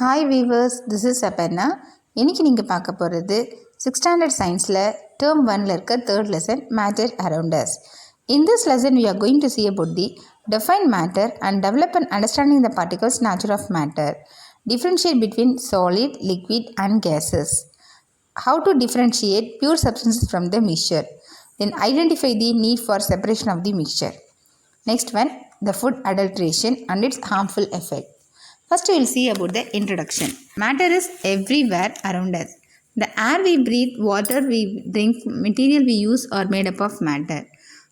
Hi viewers, this is அப்பன்னா. இன்றைக்கி நீங்கள் பார்க்க போகிறது 6th standard சயின்ஸில் term 1ல் இருக்க 3rd lesson matter around us. In this lesson we are going to see about the define matter and develop an understanding the particles nature of matter, differentiate between solid, liquid and gases, how to differentiate pure substances from the mixture, then identify the need for separation of the mixture. Next one, the food adulteration and its harmful effect. First we will see about the introduction. Matter is everywhere around us. The air we breathe, water we drink, material we use are made up of matter.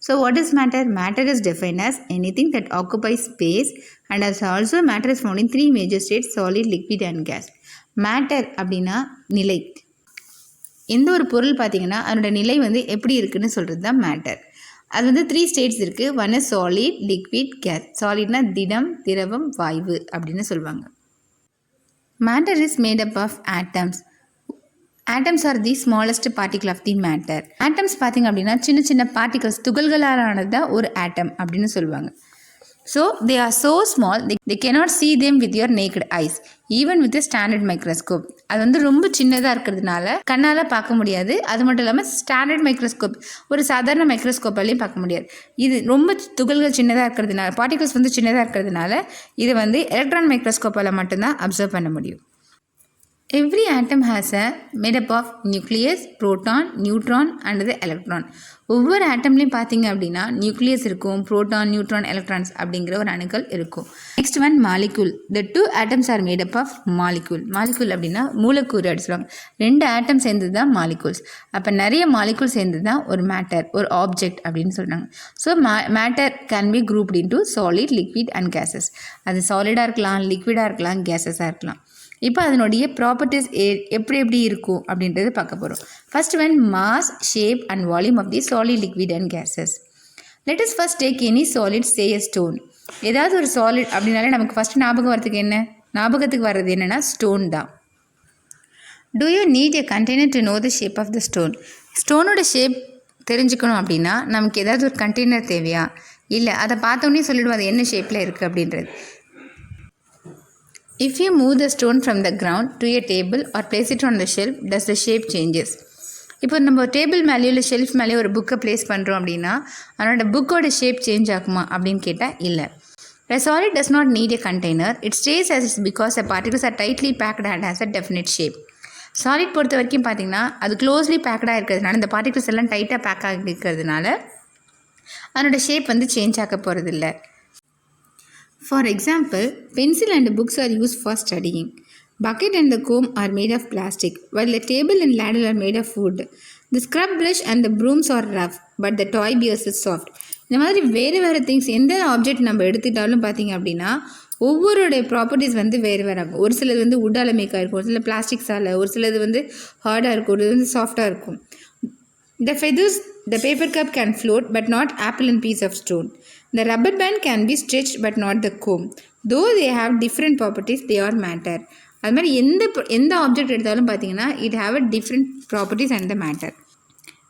So what is matter? Matter is defined as anything that occupies space and as also matter is found in three major states: solid, liquid and gas. Matter அப்படின்னா நிலை. எந்த ஒரு பொருள் பார்த்தீங்கன்னா அதனோட நிலை எப்படி இருக்குன்னு சொல்கிறது தான் மேட்டர். அது 3 ஸ்டேட்ஸ் இருக்குது. One is solid, liquid, gas. சாலிட்னா திடம், திரவம், வாயு அப்படின்னு சொல்லுவாங்க. Matter is made up of atoms. Atoms are the smallest particle of the matter. Atoms பார்த்திங்க அப்படின்னா சின்ன சின்ன பார்ட்டிகல்ஸ், துகள்களானது தான் ஒரு ஆட்டம் அப்படின்னு சொல்லுவாங்க. So they are so small they cannot see them with your naked eyes even with a standard microscope. அது ரொம்ப சின்னதாக இருக்கிறதுனால கண்ணால் பார்க்க முடியாது. அது மட்டும் இல்லாமல் ஸ்டாண்டர்ட் மைக்ரோஸ்கோப், ஒரு சாதாரண மைக்ரோஸ்கோப்பாலையும் பார்க்க முடியாது. இது ரொம்ப துகள்கள் சின்னதாக இருக்கிறதுனால, பார்ட்டிகல்ஸ் சின்னதாக இருக்கிறதுனால இது எலக்ட்ரான் மைக்ரோஸ்கோப்பால் மட்டும்தான் அப்சர்வ் பண்ண முடியும். Every atom has a made up of nucleus, proton, neutron and the electron. ஒவ்வொரு ஆட்டம்லேயும் பார்த்தீங்க அப்படின்னா நியூக்ளியஸ் இருக்கும், புரோட்டான், நியூட்ரான், எலக்ட்ரான்ஸ் அப்படிங்கிற ஒரு அணுக்கள் இருக்கும். Next one molecule. The two atoms are made up of molecule. Molecule அப்படின்னா மூலக்கூறு அப்படி சொல்லுவாங்க. 2 ஆட்டம் சேர்ந்தது தான் மாலிகூல்ஸ். அப்போ நிறைய மாலிகூல் சேர்ந்தது தான் ஒரு மேட்டர், ஒரு ஆப்ஜெக்ட் அப்படின்னு சொல்கிறாங்க. So matter can be grouped into solid, liquid and gases. அது சாலிடாக இருக்கலாம், லிக்விடாக இருக்கலாம், கேஸஸாக இருக்கலாம். இப்போ அதனுடைய ப்ராப்பர்ட்டிஸ் எப்படி இருக்கும் அப்படின்றது பார்க்க போகிறோம். First one, mass, shape and volume of the solid, liquid and gases. Let us first take any solid, say a stone. ஏதாவது ஒரு சாலிட் அப்படின்னாலே நமக்கு ஃபஸ்ட்டு ஞாபகத்துக்கு வர்றது என்னென்னா ஸ்டோன் தான். Do you need a container to know the shape of the stone? ஸ்டோனோட shape தெரிஞ்சுக்கணும் அப்படின்னா நமக்கு ஏதாவது ஒரு கண்டெய்னர் தேவையா? இல்லை, அதை பார்த்தோன்னே சொல்லிவிடுவோம் அது என்ன ஷேப்பில் இருக்குது அப்படின்றது. If you move the stone from the ground to a table or place it on the shelf, does the shape changes? இப்போ நம்ம டேபிள் மேலேயோ இல்லை ஷெல்ஃப் மேலேயோ ஒரு புக்கை ப்ளேஸ் பண்ணுறோம் அப்படின்னா அதனோட புக்கோட ஷேப் சேஞ்ச் ஆகுமா அப்படின்னு கேட்டால் இல்லை. A solid does not need a container. It stays as is because the particles are tightly packed and has a definite shape. Solid பொறுத்த வரைக்கும் பார்த்திங்கன்னா அது க்ளோஸ்லி பேக்கடாக இருக்கிறதுனால, இந்த பார்ட்டிகல்ஸ் எல்லாம் டைட்டாக பேக் ஆகி இருக்கிறதுனால அதனோட ஷேப் சேஞ்ச் ஆக போகிறதில்ல. For example, pencil and books are used for studying. Bucket and the comb are made of plastic, while the table and ladle are made of wood. The scrub brush and the brooms are rough, but the toy bears is soft. இந்த மாதிரி வேறு things, எந்த object நம்ம எடுத்துட்டாலும் பார்த்தீங்க அப்படின்னா ஒவ்வொருடைய properties வேறு ஆகும். ஒரு சிலது வுட்டால் மேக்காக இருக்கும், ஒரு சில பிளாஸ்டிக்ஸால், ஒரு சிலது ஹார்டாக இருக்கும், ஒரு சாஃப்டாக இருக்கும். The feathers, the paper cup can float but not apple and piece of stone. The rubber band can be stretched but not the comb. Though they have different properties, they are matter. அது மாதிரி எந்த object எடுத்தாலும் பார்த்தீங்கன்னா it have a different properties and the matter.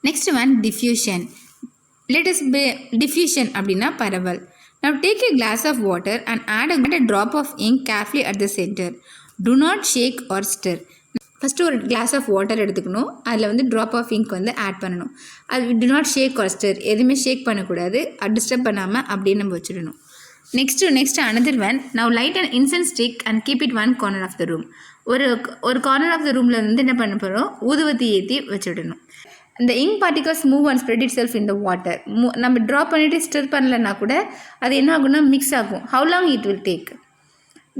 Next one, diffusion. Let us be diffusion அப்படின்னா பரவல். Now take a glass of water and add a drop of ink carefully at the center. Do not shake or stir. First ஒரு glass of water எடுத்துக்கணும், அதில் drop of ink add பண்ணணும். அது do not shake or stir, எதுவுமே shake பண்ணக்கூடாது, disturb பண்ணாமல் அப்படியே நம்ம வச்சுடணும். Next another one, now light and incense stick and keep it one corner of the room. ஒரு கார்னர் ஆஃப் த ரூமில் என்ன பண்ண போகிறோம், ஊதுவத்தி ஏற்றி வச்சுடணும். அந்த ink particles move and spread itself in the water. நம்ம ட்ராப் பண்ணிவிட்டு ஸ்டிர் பண்ணலன்னா கூட அது என்ன ஆகும்னா மிக்ஸ் ஆகும். How long it will take?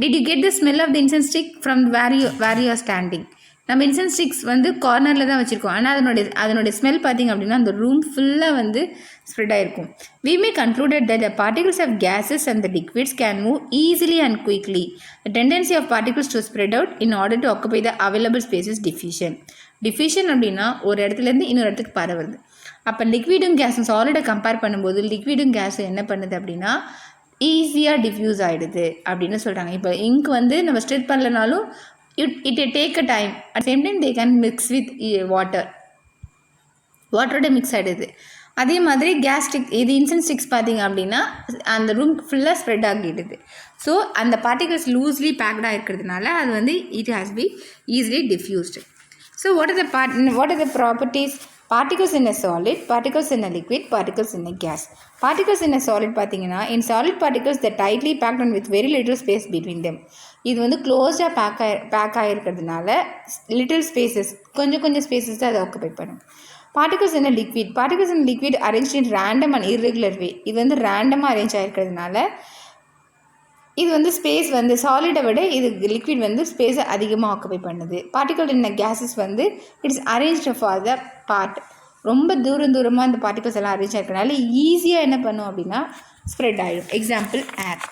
Did you get the smell of the incense stick from where you are standing? நம்ம incense sticks கார்னரில் தான் வச்சுருக்கோம், ஆனால் அதனுடைய ஸ்மெல் பார்த்திங்க அப்படின்னா அந்த ரூம் ஃபுல்லாக ஸ்ப்ரெட் ஆகிருக்கும். We may concluded that the particles of gases and the liquids can move easily and quickly. The tendency of particles to spread out in order to occupy the available space is diffusion. Diffusion அப்படின்னா ஒரு இடத்துலேருந்து இன்னொரு இடத்துக்கு பரவுறது. அப்போ லிக்விடும் கேஸும் சாலிடை compare பண்ணும்போது லிக்விடும் கேஸும் என்ன பண்ணுது அப்படின்னா ஈஸியாக டிஃப்யூஸ் ஆகிடுது அப்படின்னு சொல்கிறாங்க. இப்போ இங்க் நம்ம straight பண்ணலனாலும் it take a time. At the same time they can mix with water. வாட்டரோட மிக்ஸ் ஆகிடுது. அதே மாதிரி கேஸ்ட்ரிக் இது இன்சென்ஸ் ஸ்டிக்ஸ் பார்த்திங்க அப்படின்னா அந்த ரூம் ஃபுல்லாக ஸ்ப்ரெட் ஆகிடுது. ஸோ அந்த பார்ட்டிகல்ஸ் லூஸ்லி பேக்டாக இருக்கிறதுனால அது வந்து it has be easily diffused. So what are the properties? particles in a solid, particles in a liquid, particles in a gas. Particles in a solid பார்த்தீங்கன்னா in solid particles they tightly packed and with very little space between them. இது வந்து க்ளோஸ்டாக back ஆகிருக்கிறதுனால little spaces கொஞ்சம் spaces தான் அதை occupy பண்ணும். particles in a liquid, particles in a liquid arranged in random and irregular way. இது வந்து ரேண்டமாக arrange ஆகிருக்கிறதுனால இது வந்து ஸ்பேஸ் வந்து சாலிடை விட இது லிக்விட் வந்து ஸ்பேஸை அதிகமாக ஆக்குபை பண்ணுது. பார்ட்டிகல் இன் கேஸஸ் வந்து it's arranged for the part. ரொம்ப தூரமாக இந்த பார்ட்டிகல்ஸ் எல்லாம் அரேஞ்ச் ஆகிருக்கனால ஈஸியாக என்ன பண்ணும் அப்படின்னா ஸ்ப்ரெட் ஆகிடும். Example air.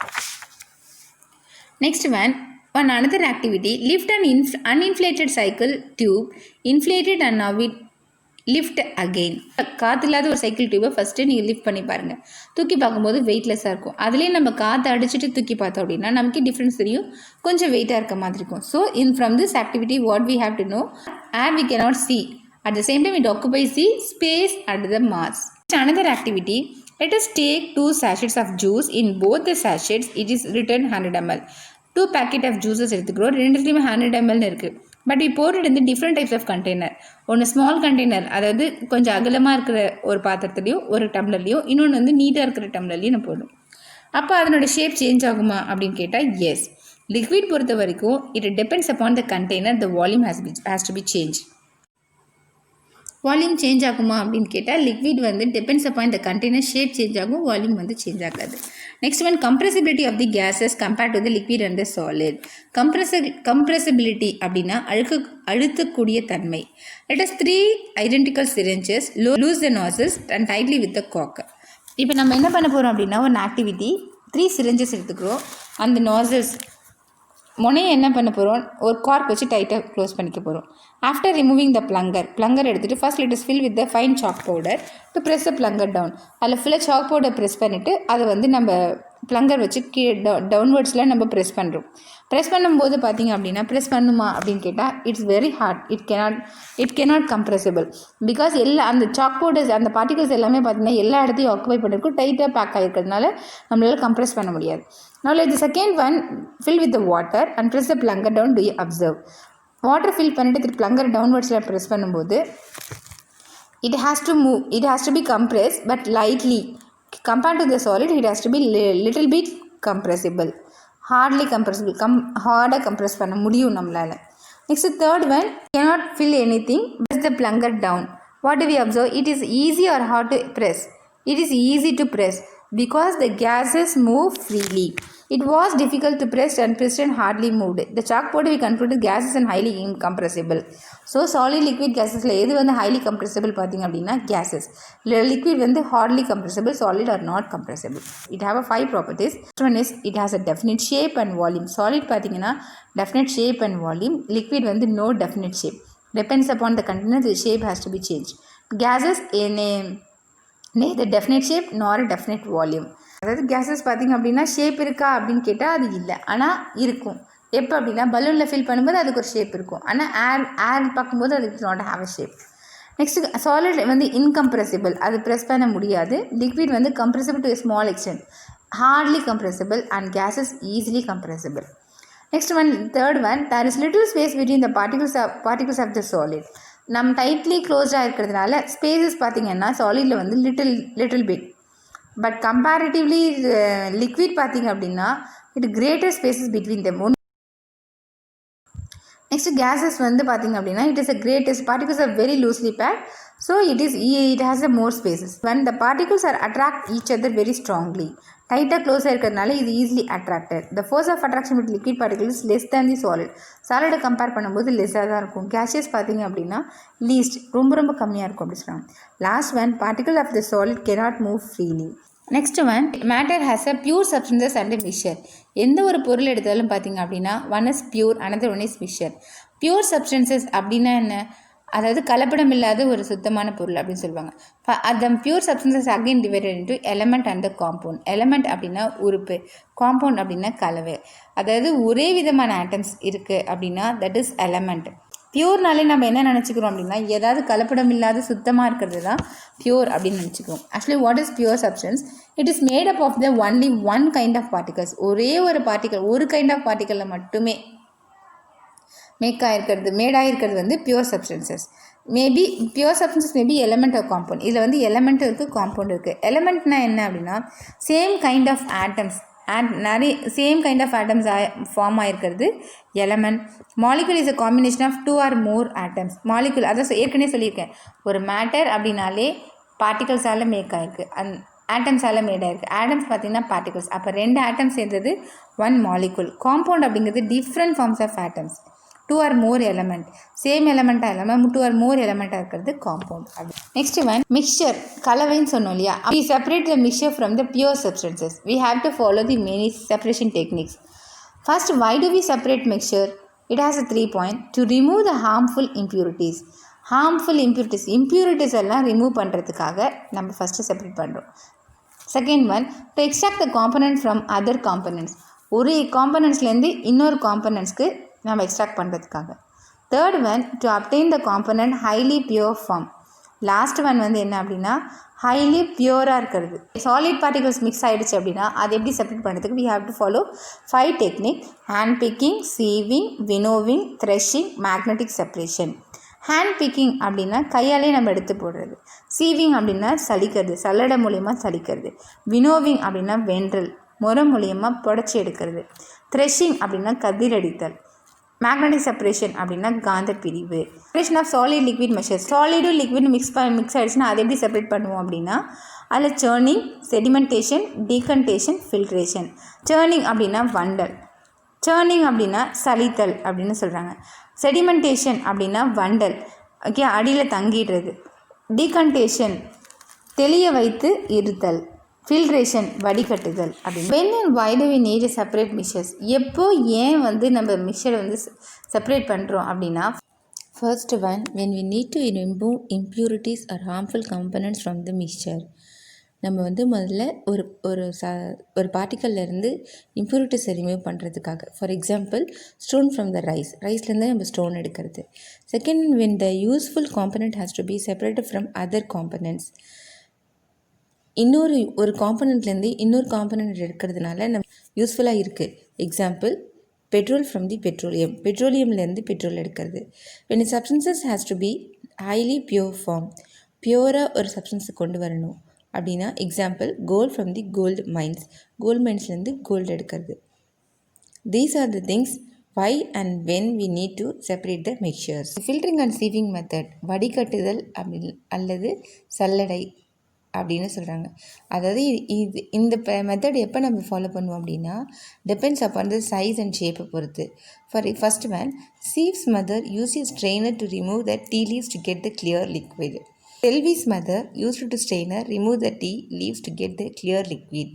Next one another activity, lift and uninflated cycle tube, inflated and now it lift again. காற்று இல்லாத ஒரு சைக்கிள் டியூபை ஃபஸ்ட்டு நீங்கள் லிஃப்ட் பண்ணி பாருங்கள். தூக்கி பார்க்கும்போது வெயிட்லெஸ்ஸாக இருக்கும். அதுலேயே நம்ம காற்றை அடிச்சுட்டு தூக்கி பார்த்தோம் அப்படின்னா நமக்கு டிஃப்ரென்ஸ் தெரியும், கொஞ்சம் வெயிட்டாக இருக்க மாதிரி இருக்கும். So from this activity what we have to know, air we cannot see, at the same time it occupies the space and the mass. Another activity, let us take 2 sachets of juice. In both the sachets it is written 100 ml. 2 packet of juices எடுத்துக்கிறோம். ரெண்டுலேயுமே 100 ml இருக்குது. But இப்போ போடுறது வந்து different types of container. ஒன்று small container, அதாவது கொஞ்சம் அகலமாக இருக்கிற ஒரு பாத்திரத்துலையும் ஒரு டம்ளர்லையும், இன்னொன்று வந்து நீட்டாக இருக்கிற டம்ளர்லையும் நான் போடும். அப்போ அதனோட ஷேப் சேஞ்ச் ஆகுமா அப்படின்னு கேட்டால் எஸ். லிக்விட் பொறுத்த வரைக்கும் it depends upon the container, the volume has to be change. Volume change ஆகுமா அப்படின்னு கேட்டால் லிக்விட் வந்து டிபெண்ட்ஸ் அப்பான் த கண்டெய்னர், ஷேப் சேஞ்ச் ஆகும், வால்யூம் வந்து சேஞ்ச் ஆகாது. Next compressibility of the gases compared to the liquid and the solid. Compressibility அப்படின்னா அழுத்தக்கூடிய தன்மை. Let us 3 identical syringes, loose the nozzles and tightly with the cork. இப்போ நம்ம என்ன பண்ண போகிறோம் அப்படின்னா ஒரு ஆக்டிவிட்டி, 3 syringes எடுத்துக்கிறோம். அந்த nozzles முனையை என்ன பண்ண போகிறோம், ஒரு கார்க் வச்சு டைட்டாக க்ளோஸ் பண்ணிக்க போகிறோம். ஆஃப்டர் ரிமூவிங் த பிளங்கர் எடுத்துகிட்டு first let us fill with the fine chalk powder to press the plunger down. அதில் ஃபுல்லாக சாக் பவுடர் ப்ரெஸ் பண்ணிவிட்டு அதை வந்து நம்ம பிளங்கர் வச்சு டவுன்வர்ட்ஸில் நம்ம ப்ரெஸ் பண்ணுறோம். ப்ரெஸ் பண்ணும்போது பார்த்திங்க அப்படின்னா ப்ரெஸ் பண்ணுமா அப்படின்னு கேட்டால் it's very hard. It cannot compressible. Because அந்த சாக் பவுடர்ஸ் அந்த பார்ட்டிகல்ஸ் எல்லாமே பார்த்திங்கன்னா எல்லா இடத்தையும் ஆக்குபை பண்ணிருக்கும், டைட்டாக பேக் ஆகிருக்கிறதுனால நம்மளால் கம்ப்ரெஸ் பண்ண முடியாது. Now let the second one fill with the water and press the plunger down. Do you observe? Water fill பண்ணிட்டு plunger downwardsல press பண்ணும்போது it has to move, it has to be compressed but lightly. Compared to the solid it has to be little bit compressible. Hardly compressible. Harder compress பண்ண முடியும் நம்மளால. Next third one, cannot fill anything. Press the plunger down. What do we observe? It is easy or hard to press? It is easy to press because the gases move freely. It was difficult to press and piston hardly moved. The chalk powder we concluded gases and highly incompressible. So solid liquid gases எது வந்து highly compressible பார்த்தீங்க அப்படின்னா gases. Liquid வந்து hardly compressible, solid are not compressible. It have a 5 properties. First one is it has a definite shape and volume. Solid பார்த்தீங்கன்னா definite shape and volume. Liquid வந்து no definite shape. Depends upon the container, the shape has to be changed. Gases neither definite shape nor a definite volume. அதாவது gases பார்த்திங்க அப்படின்னா shape இருக்கா அப்படின்னு கேட்டால் அது இல்லை, ஆனால் இருக்கும். எப்போ அப்படின்னா பலூனில் ஃபில் பண்ணும்போது அதுக்கு ஒரு ஷேப் இருக்கும், ஆனால் ஏர் பார்க்கும்போது அதுக்கு not have a shape. Next solid வந்து இன்கம்ப்ரெசிபிள், அது ப்ரெஸ் பண்ண முடியாது. லிக்விட் வந்து compressible to a small extent, hardly compressible and gases easily compressible. Next one third one, there is little space between the particles of the solid. நம்ம tightly க்ளோஸ்டாக இருக்கிறதுனால spaces பார்த்திங்கன்னா சாலிடில் வந்து little bit. But comparatively liquid பார்த்திங்க அப்படின்னா it greater spaces between them. Next gases வந்து பார்த்திங்க அப்படின்னா it is a greatest particles are very loosely packed, so it has a more spaces. When the particles are attract each other very strongly, டைட்டாக க்ளோஸாக இருக்கிறதுனால இது easily attracted. The force of attraction with liquid particles less than the solid. சாலிடை compare பண்ணும்போது லெஸ்ஸாக தான் இருக்கும். Gaseous பார்த்திங்க அப்படின்னா லீஸ்ட் ரொம்ப கம்மியாக இருக்கும் அப்படி சொல்லுவாங்க. Last one, particle of the solid cannot move freely. Next one, matter has a pure substances and mixture. எந்த ஒரு பொருள் எடுத்தாலும் பார்த்திங்க அப்படின்னா one is pure, another one is mixture. Pure substances அப்படின்னா என்ன, அதாவது கலப்படம் இல்லாத ஒரு சுத்தமான பொருள் அப்படின்னு சொல்லுவாங்க. அந்த pure substances again divided into element and the compound. Element அப்படின்னா உறுப்பு, காம்பவுண்ட் அப்படின்னா கலவை. அதாவது ஒரே விதமான ஆட்டம்ஸ் இருக்குது அப்படின்னா தட் இஸ் எலமெண்ட். பியூர்னாலே நம்ம என்ன நினச்சிக்கிறோம் அப்படின்னா ஏதாவது கலப்படம் இல்லாத சுத்தமாக இருக்கிறது தான் பியூர் அப்படின்னு நினச்சிக்கிறோம். Actually what is pure substance? It is made up of the only one kind of particles. ஒரே ஒரு பார்ட்டிகல், ஒரு கைண்ட் ஆஃப் பார்ட்டிக்கலில் மட்டுமே மேடாயிருக்கிறது வந்து pure substances. Maybe pure substances maybe element of compound. இதில் வந்து எலமெண்ட்டும் இருக்குது, காம்பவுண்ட் இருக்குது. எலமெண்ட்னா என்ன அப்படின்னா same kind of atoms same kind of atoms form ஆகிருக்கிறது எலமெண்ட். Molecule is a combination of 2 or more atoms. Molecule அதை ஏற்கனவே சொல்லியிருக்கேன். ஒரு மேட்டர் அப்படின்னாலே பார்ட்டிகல்ஸால் மேக் ஆகிருக்கு, ஆட்டம்ஸால் மேட் ஆகிருக்கு. ஆட்டம்ஸ் பார்த்திங்கன்னா பார்ட்டிகல்ஸ். அப்போ 2 ஆட்டம்ஸ் சேர்ந்தது 1 மாலிகுல். காம்பவுண்ட் அப்படிங்கிறது different forms of atoms, 2 or more element. Same எலமெண்ட்டாக இல்லாமல் 2 or more எலமெண்ட்டாக இருக்கிறது காம்பவுண்ட். அப்படி நெக்ஸ்ட் ஒன் மிக்சர், கலவைன்னு சொன்னோம் இல்லையா. we separate the mixture from the pure substances. We have to follow the many separation techniques. First, why do we separate mixture? It has a 3 point. To remove the harmful impurities. impurities எல்லாம் remove பண்ணுறதுக்காக நம்ம first separate பண்ணுறோம். Second one, to extract the component from other components. ஒரு காம்பனன்ட்ஸ்லேருந்து இன்னொரு காம்பனன்ட்ஸ்க்கு நம்ம extract பண்ணுறதுக்காக. Third one, to obtain the component highly pure form. Last one வந்து என்ன அப்படின்னா ஹைலி பியூராக இருக்கிறது. சாலிட் பார்ட்டிகல்ஸ் மிக்ஸ் ஆகிடுச்சு அப்படின்னா அது எப்படி செப்பரேட் பண்ணுறதுக்கு we have to follow 5 technique. Hand picking, சீவிங், winnowing, threshing, magnetic separation. Hand picking அப்படின்னா கையாலே நம்ம எடுத்து போடுறது. சீவிங் அப்படின்னா சலிக்கிறது, சல்லடை மூலியமாக சலிக்கிறது. வினோவிங் அப்படின்னா வென்றல், முறை மூலியமாக புடச்சி எடுக்கிறது. த்ரெஷிங் அப்படின்னா கதிரடித்தல். மேக்னெட்டிக் செப்பரேஷன் அப்படின்னா காந்த பிரிவு. Separation of solid liquid measures. சாலிடும் லிக்விட் மிக்ஸ் ஆகிடுச்சுன்னா அதை எப்படி செப்பரேட் பண்ணுவோம் அப்படின்னா அதில் churning, sedimentation, decantation, filtration. Churning அப்படின்னா வண்டல், சேர்னிங் அப்படின்னா சலித்தல் அப்படின்னு சொல்கிறாங்க. செடிமெண்டேஷன் அப்படின்னா வண்டல், ஓகே, அடியில் தங்கிடுறது. டீகன்டேஷன் தெளிய வைத்து இருத்தல். ஃபில்ட்ரேஷன் வடிகட்டுதல் அப்படின்னு. when and why do we need a separate mixtures? எப்போ ஏன் வந்து நம்ம மிக்சரை வந்து செப்பரேட் பண்ணுறோம் அப்படின்னா first one, when we need to remove impurities or harmful components from the mixture. நம்ம வந்து முதல்ல ஒரு பார்ட்டிக்கல்லேருந்து இம்ப்யூரிட்டிஸை ரிமூவ் பண்ணுறதுக்காக. For example stone from the ரைஸ்லேருந்து நம்ம ஸ்டோன் எடுக்கிறது. Second, when the useful component has to be separated from other components. ஒரு காம்பனண்ட்லேருந்து இன்னொரு காம்பனண்ட் எடுக்கிறதுனால நம்ம யூஸ்ஃபுல்லாக இருக்குது. எக்ஸாம்பிள் பெட்ரோல் ஃப்ரம் தி பெட்ரோலியம்லேருந்து பெட்ரோல் எடுக்கிறது. when a substances has to be highly pure form, பியூராக ஒரு சப்ஸ்டன்ஸை கொண்டு வரணும் அப்படின்னா example gold from the gold மைன்ஸ்லேருந்து கோல்டு எடுக்கிறது. These are the things why and when we need to separate the mixtures. Filtering and sieving method, வடிகட்டுதல் அல்லது சல்லடை அப்படின்னு சொல்கிறாங்க. அதாவது இந்த மெத்தட் எப்போ நம்ம ஃபாலோ பண்ணுவோம் அப்படின்னா depends upon the size and ஷேப்பை பொறுத்து. First one, sieves mother use a strainer to remove the tea leaves to get the clear liquid. செல்விஸ் mother used to strainer remove the tea leaves to get the clear liquid.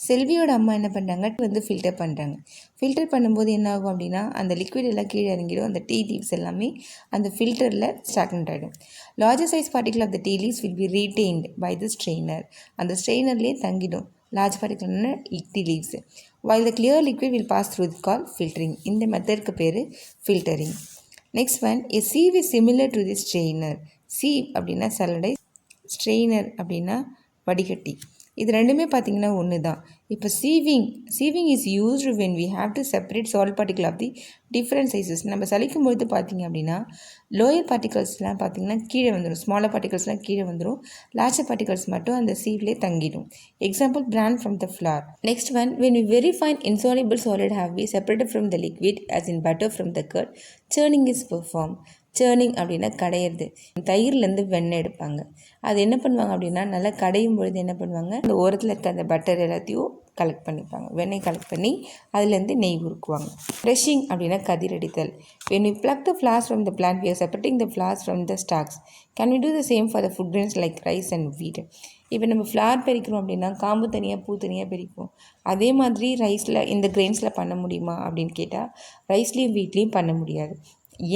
செல்வியோட அம்மா என்ன பண்ணுறாங்க வந்து filter பண்ணும்போது என்ன ஆகும் அப்படின்னா அந்த liquid எல்லாம் கீழே இறங்கிடும். அந்த டீ லீவ்ஸ் எல்லாமே அந்த ஃபில்டரில் ஸ்டாக்னட் ஆகிடும். Larger size particle of the tea leaves will be retained by the strainer. அந்த ஸ்ட்ரெயினர்லேயே தங்கிடும் லார்ஜ் பார்ட்டிகல்னா tea leaves. While the clear liquid will pass through the call filtering. இந்த மெத்தடுக்கு பேர் filtering. Next one, a sieve is similar to the strainer. Sieve அப்படின்னா சல்லடை, strainer அப்படின்னா வடிகட்டி. இது ரெண்டுமே பார்த்திங்கன்னா ஒன்று தான். இப்போ sieving is used when we have to separate solid particle of the different sizes. நம்ம சலிக்கும் பொழுது பார்த்திங்க அப்படின்னா லோயர் பார்ட்டிகல்ஸ்லாம் பார்த்திங்கன்னா கீழே வந்துடும், ஸ்மாலர் பார்ட்டிகல்ஸ்லாம் கீழே வந்துடும், லார்ஜர் பார்ட்டிகல்ஸ் மட்டும் அந்த சீவ்லேயே தங்கிடும். Example bran from the flour. Next one, when we very fine insoluble solid have be separated from the liquid as in butter from the curd, churning is perform. சேர்னிங் அப்படின்னா கடையிறது. தயிர்லேருந்து வெண்ணெய் எடுப்பாங்க. அது என்ன பண்ணுவாங்க அப்படின்னா நல்லா கடையும் பொழுது என்ன பண்ணுவாங்க, அந்த ஓரத்தில் இருக்க அந்த பட்டர் எல்லாத்தையும் கலெக்ட் பண்ணிப்பாங்க. வெண்ணெய் கலெக்ட் பண்ணி அதுலேருந்து நெய் உருக்குவாங்க. க்ரஷிங் அப்படின்னா கதிரடித்தல். when we pluck the flowers from the plant, we are separating the flowers from the stalks. Can we do the same for the food grains like rice and wheat? இப்போ நம்ம flower பறிக்கிறோம் அப்படின்னா காம்பு தனியாக பூ தனியாக பறிப்போம். அதே மாதிரி ரைஸில் இந்த கிரெயின்ஸில் பண்ண முடியுமா அப்படின்னு கேட்டால் ரைஸ்லேயும் வீட்லேயும் பண்ண முடியாது.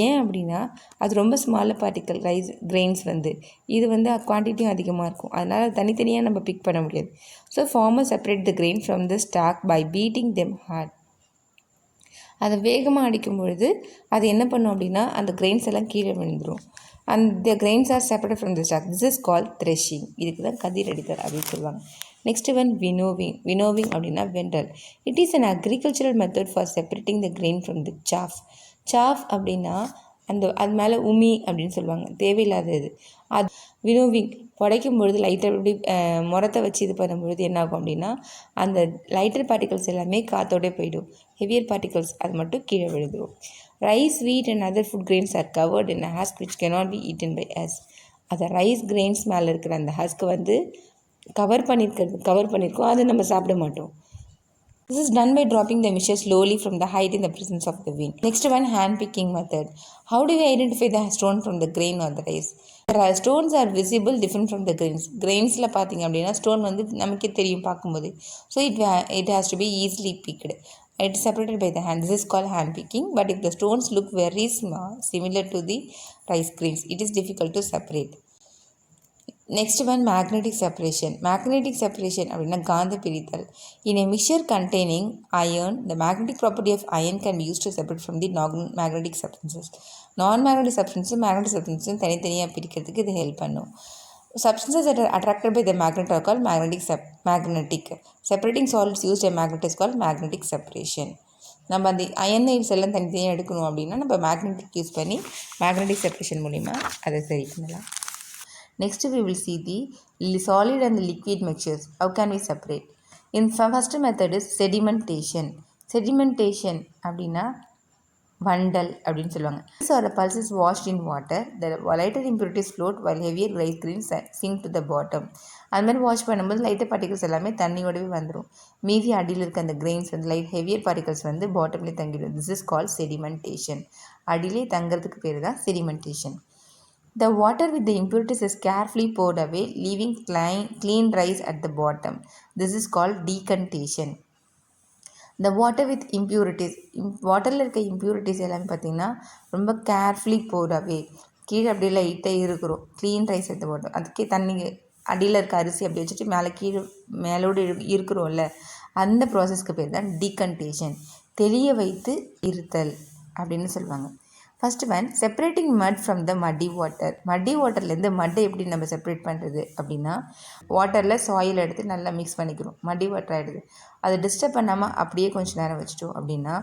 ஏன் அப்படின்னா அது ரொம்ப ஸ்மாலர் பார்ட்டிக்கல் கிரெயின்ஸ் வந்து இது வந்து குவான்டிட்டியும் அதிகமாக இருக்கும். அதனால் தனித்தனியாக நம்ம பிக் பண்ண முடியாது. So farmer separate the grain from the stalk by beating them hard. அதை வேகமாக அடிக்கும் பொழுது அது என்ன பண்ணும் அப்படின்னா அந்த கிரெயின்ஸ் எல்லாம் கீழே விழுந்துடும். அந்த grains are separate from the stalk. This is call threshing. இதுக்கு தான் கதிர் அடித்தல் அப்படின்னு சொல்லுவாங்க. Next one winnowing. வினோவிங் அப்படின்னா வெண்டல். It is an agricultural method for separating the grain from the chaff. Chaff அப்படின்னா அது மேலே உமி அப்படின்னு சொல்லுவாங்க, தேவையில்லாதது. அது வினோவிங் புடைக்கும் பொழுது லைட்டர் இப்படி முரத்தை வச்சு இது பண்ணும்பொழுது என்ன ஆகும் அப்படின்னா அந்த லைட்டர் பார்ட்டிகல்ஸ் எல்லாமே காற்றோடே போயிடும். ஹெவியர் பார்ட்டிகல்ஸ் அது மட்டும் கீழே விழுதுடும். Rice, wheat and other food grains are covered in husk which cannot be eaten by us. அந்த ரைஸ் கிரெயின்ஸ் மேலே இருக்கிற அந்த ஹஸ்க்கு வந்து கவர் பண்ணியிருக்கோம், அதை நம்ம சாப்பிட மாட்டோம். This is done by dropping the mixture slowly from the height in the presence of the wind. Next one, hand picking method. How do we identify the stone from the grain or the rice? The stones are visible different from the grains. Grainsல பார்த்தீங்க அப்படின்னா stone வந்து நமக்கே தெரியும் பார்க்கும்போது. So it has to be easily picked. It is separated by the hand. This is called hand picking. But if the stones look very small, similar to the rice grains, it is difficult to separate. Next one, magnetic separation. Magnetic separation அப்படின்னா காந்த பிரித்தல். In a mixture containing iron, the magnetic property of iron can be used to separate from the non-magnetic substances. Non-magnetic substances magnetic substances தனித்தனியாக பிரிக்கிறதுக்கு இது help பண்ணும். Substances that are attracted by the magnet are called magnetic. Separating solids used a magnet is called magnetic separation. நம்ம அந்த அயனைட்ஸ் எல்லாம் தனித்தனியாக எடுக்கணும் அப்படின்னா நம்ம மேக்னெட்டிக் யூஸ் பண்ணி மேக்னெட்டிக் செப்பரேஷன் மூலிமா அதை சரி பண்ணலாம். Next we will see the solid and the liquid mixtures. How can we separate? In first method is sedimentation. Sedimentation அப்படின்னா வண்டல் அப்படின்னு சொல்லுவாங்க. These are the pulses washed in water. The lighter impurities float while heavier rice grains sink to the bottom. அது மாதிரி wash பண்ணும்போது lighter particles எல்லாமே தண்ணியோடவே வந்துடும். மீதி அடியில் இருக்க அந்த கிரெயின்ஸ் வந்து ஹெவியர் பார்ட்டிகல்ஸ் வந்து பாட்டம்லேயே தங்கிடும். This is called sedimentation. அடியிலே தங்கிறதுக்கு பேர் தான் sedimentation. The water with the impurities is carefully poured away, leaving clean rice at the bottom. This is called decantation. The water with impurities, வாட்டரில் இருக்க impurities எல்லாமே பார்த்திங்கன்னா ரொம்ப கேர்ஃபுல்லி poured away, கீழே அப்படியே லைட்டாக இருக்கிறோம். Clean rice at the bottom. அதுக்கே தண்ணி அடியில் இருக்க அரிசி அப்படி வச்சுட்டு மேலோடு இருக்கிறோம்ல, அந்த ப்ராசஸ்க்கு பேர் தான் decantation. தெளிய வைத்து இருத்தல் அப்படின்னு சொல்லுவாங்க. ஃபர்ஸ்ட் ஒன், செப்பரேட்டிங் மட் ஃப்ரம் த மட்டி வாட்டர். மட்டி வாட்டர்லேருந்து மட்டை எப்படி நம்ம செப்பரேட் பண்ணுறது அப்படின்னா வாட்டரில் சாயில் எடுத்து நல்லா மிக்ஸ் பண்ணிக்கிறோம். மட்டி வாட்டர் ஆகிடுது. அதை டிஸ்டர்ப் பண்ணாமல் அப்படியே கொஞ்சம் நேரம் வச்சுட்டோம் அப்படின்னா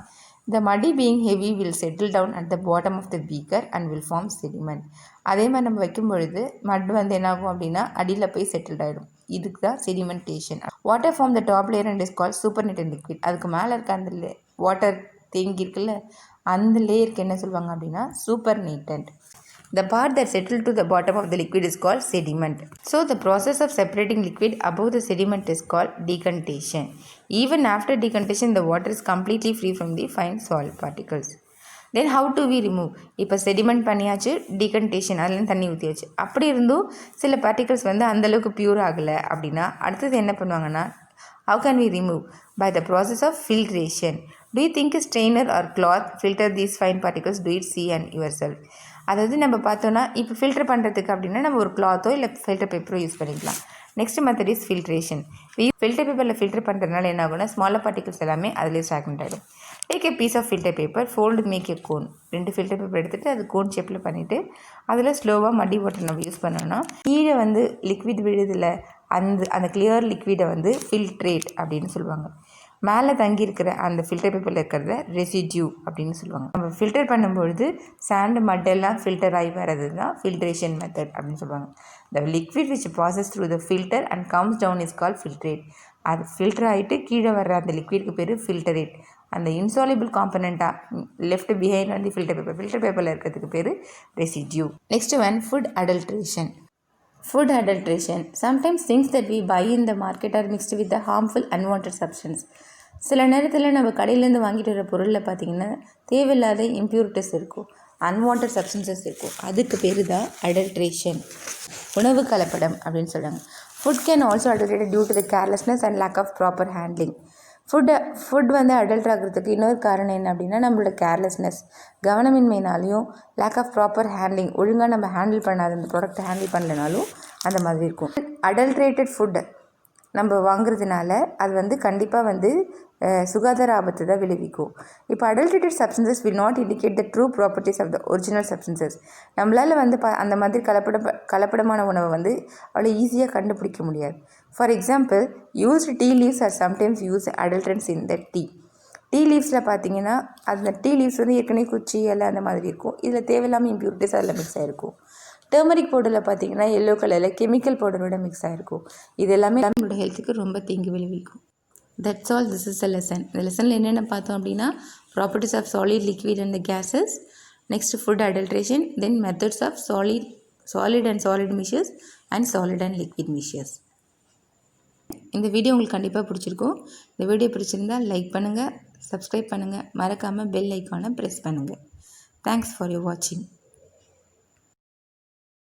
the muddy being heavy will settle down at the bottom of the beaker and will form sediment. அதே மாதிரி நம்ம வைக்கும் பொழுது மட் வந்து என்னாகும் அப்படின்னா அடியில் போய் செட்டில்ட் ஆகிடும். இதுக்கு தான் sedimentation. Water form the top layer and is called supernatant liquid. அதுக்கு மேலே இருக்க அந்த வாட்டர் தேங்கி இருக்குல்ல, அந்த லேயருக்கு என்ன சொல்லுவாங்க அப்படின்னா சூப்பர்நேட்டட். The part that settled to the bottom of the liquid is called sediment. So the process of separating liquid above the sediment is called decantation. Even after decantation, the water is completely free from the fine salt particles. Then how do we remove? இப்போ sediment பண்ணியாச்சு, டீகன்டேஷன் அதுலேருந்து தண்ணி ஊற்றியாச்சு. அப்படி இருந்தும் சில particles வந்து அந்தளவுக்கு பியூர் ஆகலை அப்படின்னா அடுத்தது என்ன பண்ணுவாங்கன்னா how can we remove? By the process of filtration. Do you think a strainer or cloth filter these fine particles? Do it, see and yourself. அதாவது நம்ம பார்த்தோன்னா இப்போ ஃபில்டர் பண்ணுறதுக்கு அப்படின்னா நம்ம ஒரு கிளாத்தோ இல்லை ஃபில்டர் பேப்பரோ யூஸ் பண்ணிக்கலாம். Next method is filtration. Filter பேப்பரில் ஃபில்டர் பண்ணுறதுனால என்ன ஆகும்னா ஸ்மாலர் பார்ட்டிகல்ஸ் எல்லாமே அதிலே ஸ்டாக்மெண்ட் ஆகிடும். Take a piece of filter paper, fold make a cone. 2 filter paper எடுத்துகிட்டு அது கோன் ஷேப்பில் பண்ணிவிட்டு அதில் ஸ்லோவாக மடி வாட்டர் நம்ம யூஸ் பண்ணோன்னா கீழே வந்து லிக்விட் விழுதில்ல, அந்த கிளியர் லிக்விடை வந்து ஃபில்ட்ரேட் அப்படின்னு சொல்லுவாங்க. மேலே தங்கியிருக்கிற அந்த ஃபில்டர் பேப்பரில் இருக்கிறத ரெசிடியூ அப்படின்னு சொல்லுவாங்க. நம்ம ஃபில்டர் பண்ணும்பொழுது சாண்டு மட்டெல்லாம் ஃபில்டர் ஆகி வர்றது தான் ஃபில்ட்ரேஷன் மெத்தட் அப்படின்னு சொல்லுவாங்க. The liquid which passes through the filter and comes down is call filtrate. அது ஃபில்டர் ஆகிட்டு கீழே வர்ற அந்த லிக்விடுக்கு பேர் ஃபில்டரேட். அந்த இன்சாலிபிள் காம்பனண்ட்டாக லெஃப்ட் பிஹைண்ட் வந்து ஃபில்டர் பேப்பரில் இருக்கிறதுக்கு பேர் residue. Next one, food adulteration. Food adulteration. Sometimes things that we buy in the market are mixed with the harmful unwanted substance. சில நேரத்தில் நம்ம கடையிலேருந்து வாங்கிட்டு வர பொருளில் பார்த்திங்கன்னா தேவையில்லாத இம்ப்யூரிட்டிஸ் இருக்கும், அன்வான்ட் சப்ஸ்டன்சஸ் இருக்கும். அதுக்கு பேர் தான் அடல்ட்ரேஷன், உணவு கலப்படம் அப்படின்னு சொல்கிறாங்க. Food can also adulterated due to the carelessness and lack of proper handling. Food வந்து அடல்ட் ஆகிறதுக்கு இன்னொரு காரணம் என்ன அப்படின்னா நம்மளோட கேர்லெஸ்னஸ், கவனமின்மைனாலையும் லேக் ஆஃப் ப்ராப்பர் ஹேண்ட்லிங், ஒழுங்காக நம்ம ஹேண்டில் பண்ணாத அந்த ப்ராடக்ட்டை ஹேண்டில் பண்ணலனாலும் அந்த மாதிரி இருக்கும். அடல்ட்ரேட்டட் ஃபுட் நம்ம வாங்குறதுனால அது வந்து கண்டிப்பாக வந்து சுகாதார ஆபத்து தான் விளைவிக்கும். இப்போ adulterated substances will not indicate the true properties of the original substances. நம்மளால் வந்து அந்த மாதிரி கலப்படமான உணவை வந்து அவ்வளோ ஈஸியாக கண்டுபிடிக்க முடியாது. For example, used tea leaves are sometimes used adulterants in the tea. Tea லீவ்ஸில் பார்த்தீங்கன்னா அந்த டீ லீவ்ஸ் வந்து ஏற்கனவே குச்சி எல்லாம் அந்த மாதிரி இருக்கும். இதில் தேவையில்லாமல் இம்ப்யூரிட்டிஸ் அதில் மிக்ஸ் ஆகிருக்கும். டர்மரிக் பவுடரில் பார்த்தீங்கன்னா எல்லோ கலரில் கெமிக்கல் பவுடரோட மிக்ஸ் ஆகிருக்கும். இது எல்லாமே நம்மளோட ஹெல்த்துக்கு ரொம்ப தீங்கு விளைவிக்கும். That's all, this is a lesson. இந்த லெசனில் என்னென்ன பார்த்தோம் அப்படின்னா, properties of solid, liquid and gases, next food adulteration, then methods of solid and solid mixtures and solid and liquid mixtures. இந்த வீடியோ உங்களுக்கு கண்டிப்பாக பிடிச்சிருக்கும். இந்த வீடியோ பிடிச்சிருந்தால் லைக் பண்ணுங்கள், சப்ஸ்கிரைப் பண்ணுங்கள், மறக்காமல் பெல் ஐக்கானை ப்ரெஸ் பண்ணுங்கள். தேங்க்ஸ் ஃபார் யூர் வாட்சிங்.